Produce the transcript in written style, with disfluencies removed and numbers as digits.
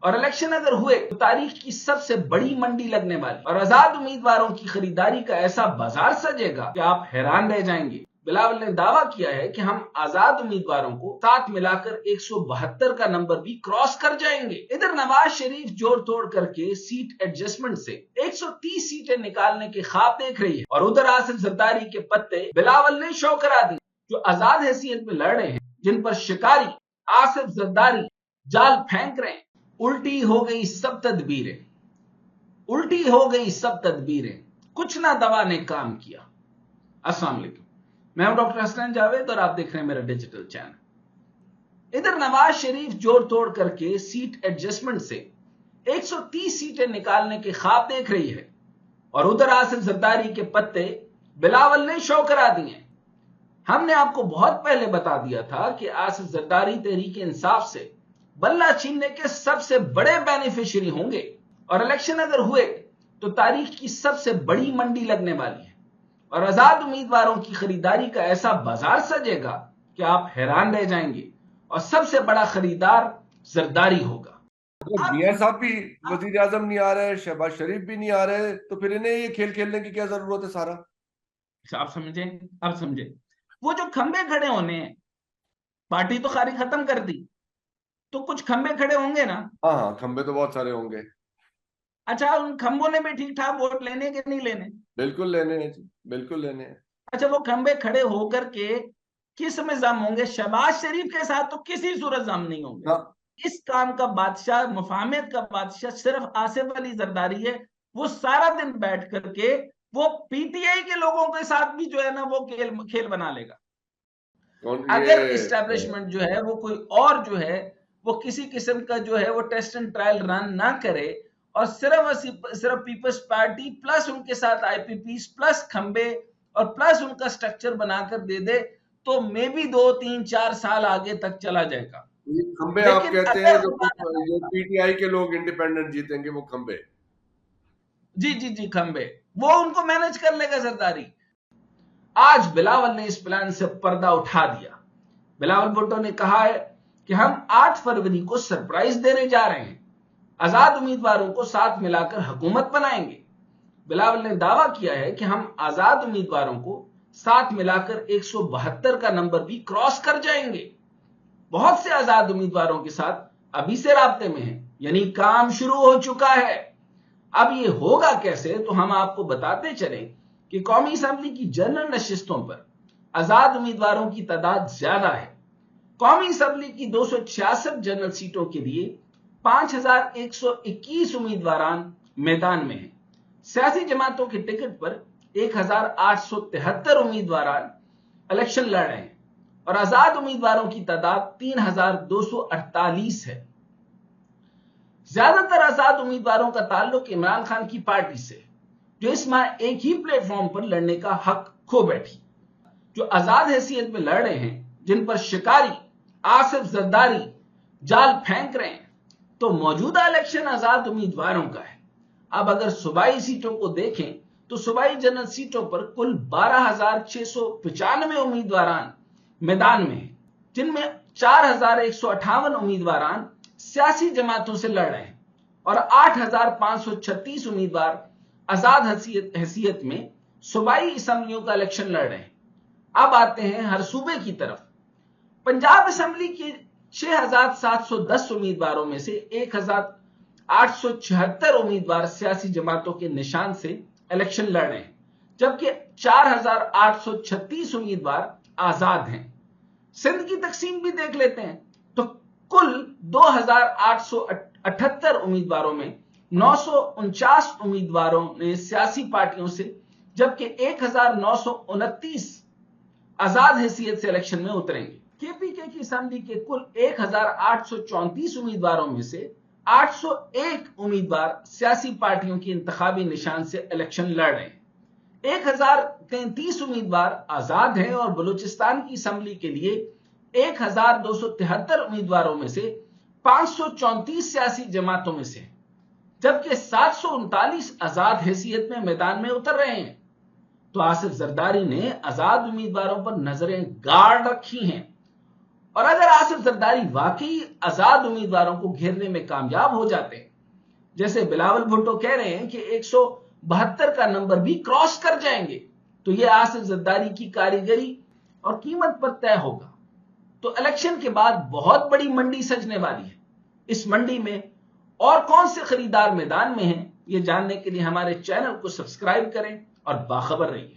اور الیکشن اگر ہوئے تو تاریخ کی سب سے بڑی منڈی لگنے والی اور آزاد امیدواروں کی خریداری کا ایسا بازار سجے گا کہ آپ حیران رہ جائیں گے۔ بلاول نے دعویٰ کیا ہے کہ ہم آزاد امیدواروں کو ساتھ ملا کر 172 کا نمبر بھی کراس کر جائیں گے۔ ادھر نواز شریف جوڑ توڑ کر کے سیٹ ایڈجسٹمنٹ سے 130 سیٹیں نکالنے کے خواب دیکھ رہی ہے، اور ادھر آصف زرداری کے پتے بلاول نے شو کرا دی، جو آزاد حیثیت میں لڑ رہے ہیں، جن پر شکاری آصف زرداری جال پھینک رہے ہیں۔ الٹی ہو گئی سب تدبیریں، الٹی ہو گئی سب تدبیریں، کچھ نہ دوا نے کام کیا۔ السلام علیکم، میں ہوں ڈاکٹر حسنین جاوید اور آپ دیکھ رہے ہیں میرا ڈیجیٹل چینل۔ ادھر نواز شریف جوڑ توڑ کر کے سیٹ ایڈجسٹمنٹ سے 130 سیٹیں نکالنے کے خواب دیکھ رہی ہے، اور ادھر آصف زرداری کے پتے بلاول نے شو کرا دیے۔ ہم نے آپ کو بہت پہلے بتا دیا تھا کہ آصف زرداری تحریک انصاف سے بلہ چھیننے کے سب سے بڑے بینیفیشری ہوں گے، اور الیکشن اگر ہوئے تو تاریخ کی سب سے بڑی منڈی لگنے والی ہے، اور آزاد امیدواروں کی خریداری کا ایسا بازار سجے گا کہ آپ حیران رہ جائیں گے، اور سب سے بڑا خریدار زرداری ہوگا۔ میاں صاحب بھی وزیر اعظم نہیں آ رہے، شہباز شریف بھی نہیں آ رہے، تو پھر انہیں یہ کھیل کھیلنے کی کیا ضرورت ہے؟ سارا آپ سمجھیں وہ جو کھمبے کھڑے ہونے ہیں، پارٹی تو خالی ختم کر دی، تو کچھ کھمبے کھڑے ہوں گے نا؟ ہاں، کھمبے تو بہت سارے ہوں گے۔ اچھا، ان کھمبوں نے بھی ٹھیک ٹھاک ووٹ لینے کے نہیں لینے؟ بالکل لینے ہیں جی، بالکل لینے ہیں۔ اچھا، وہ کھمبے کھڑے ہو کر کے کس میں ضم ہوں گے؟ شہباز شریف کے ساتھ تو کسی صورت ضم نہیں ہوں گے۔ اس کام کا بادشاہ، مفاہمت کا بادشاہ صرف آصف علی زرداری ہے۔ وہ سارا دن بیٹھ کر کے وہ پی ٹی آئی کے لوگوں کے ساتھ بھی جو ہے نا وہ کھیل بنا لے گا۔ اگر اسٹیبلشمنٹ جو ہے وہ کوئی اور جو ہے وہ کسی قسم کا جو ہے وہ ٹیسٹ اینڈ ٹرائل رن نہ کرے، اور صرف پیپلز پارٹی پلس ان کے ساتھ آئی پی پیز پلس کھمبے اور پلس ان کا سٹرکچر بنا کر دے دے، تو میں بھی 2 3 4 سال آگے تک چلا جائے گا۔ کھمبے آپ کہتے ہیں جو پی ٹی آئی کے لوگ انڈیپینڈنٹ جیتیں گے، وہ کھمبے؟ جی کھمبے، وہ ان کو مینج کر لے گا زرداری۔ آج بلاول نے اس پلان سے پردہ اٹھا دیا۔ بلاول بھٹو نے کہا ہے کہ ہم 8 فروری کو سرپرائز دینے جا رہے ہیں، آزاد امیدواروں کو ساتھ ملا کر حکومت بنائیں گے۔ بلاول نے دعویٰ کیا ہے کہ ہم آزاد امیدواروں کو ساتھ ملا کر 172 کا نمبر بھی کراس کر جائیں گے۔ بہت سے آزاد امیدواروں کے ساتھ ابھی سے رابطے میں ہیں، یعنی کام شروع ہو چکا ہے۔ اب یہ ہوگا کیسے، تو ہم آپ کو بتاتے چلیں کہ قومی اسمبلی کی جنرل نشستوں پر آزاد امیدواروں کی تعداد زیادہ ہے۔ قومی اسمبلی کی 266 جنرل سیٹوں کے لیے 5121 امیدواران میدان میں ہیں۔ سیاسی جماعتوں کے ٹکٹ پر 1873 امیدواران الیکشن لڑ رہے ہیں، اور آزاد امیدواروں کی تعداد 3248 ہے۔ زیادہ تر آزاد امیدواروں کا تعلق عمران خان کی پارٹی سے، جو اس ماہ ایک ہی پلیٹ فارم پر لڑنے کا حق کھو بیٹھی۔ جو آزاد حیثیت میں لڑ رہے ہیں، جن پر شکاری آصف زرداری جال پھینک رہے ہیں، تو موجودہ الیکشن آزاد امیدواروں کا ہے۔ اب اگر صوبائی سیٹوں کو دیکھیں تو صوبائی جنرل سیٹوں پر کل 12695 امیدواران میدان میں ہیں، جن میں 4158 امیدواران سیاسی جماعتوں سے لڑ رہے ہیں، اور 8536 امیدوار آزاد حیثیت میں صوبائی اسمبلیوں کا الیکشن لڑ رہے ہیں۔ اب آتے ہیں ہر صوبے کی طرف۔ پنجاب اسمبلی کے 6710 امیدواروں میں سے 1876 امیدوار سیاسی جماعتوں کے نشان سے الیکشن لڑ رہے ہیں، جبکہ 4836 امیدوار آزاد ہیں۔ سندھ کی تقسیم بھی دیکھ لیتے ہیں تو کل 2878 امیدواروں میں 949 امیدواروں نے سیاسی پارٹیوں سے، جبکہ 1929 آزاد حیثیت سے الیکشن میں اتریں گے۔ کے پی کے کی اسمبلی کے کل 1834 امیدواروں میں سے 801 امیدوار سیاسی پارٹیوں کے انتخابی نشان سے الیکشن لڑ رہے ہیں۔ 1033 امیدوار آزاد ہیں، اور بلوچستان کی اسمبلی کے لیے 1273 امیدواروں میں سے 534 سیاسی جماعتوں میں سے، جبکہ 739 آزاد حیثیت میں میدان میں اتر رہے ہیں۔ تو آصف زرداری نے آزاد امیدواروں پر نظریں گاڑ رکھی ہیں، اور اگر آصف زرداری واقعی آزاد امیدواروں کو گھیرنے میں کامیاب ہو جاتے ہیں، جیسے بلاول بھٹو کہہ رہے ہیں کہ 172 کا نمبر بھی کراس کر جائیں گے، تو یہ آصف زرداری کی کاریگری اور قیمت پر طے ہوگا۔ تو الیکشن کے بعد بہت بڑی منڈی سجنے والی ہے۔ اس منڈی میں اور کون سے خریدار میدان میں ہیں، یہ جاننے کے لیے ہمارے چینل کو سبسکرائب کریں اور باخبر رہیے۔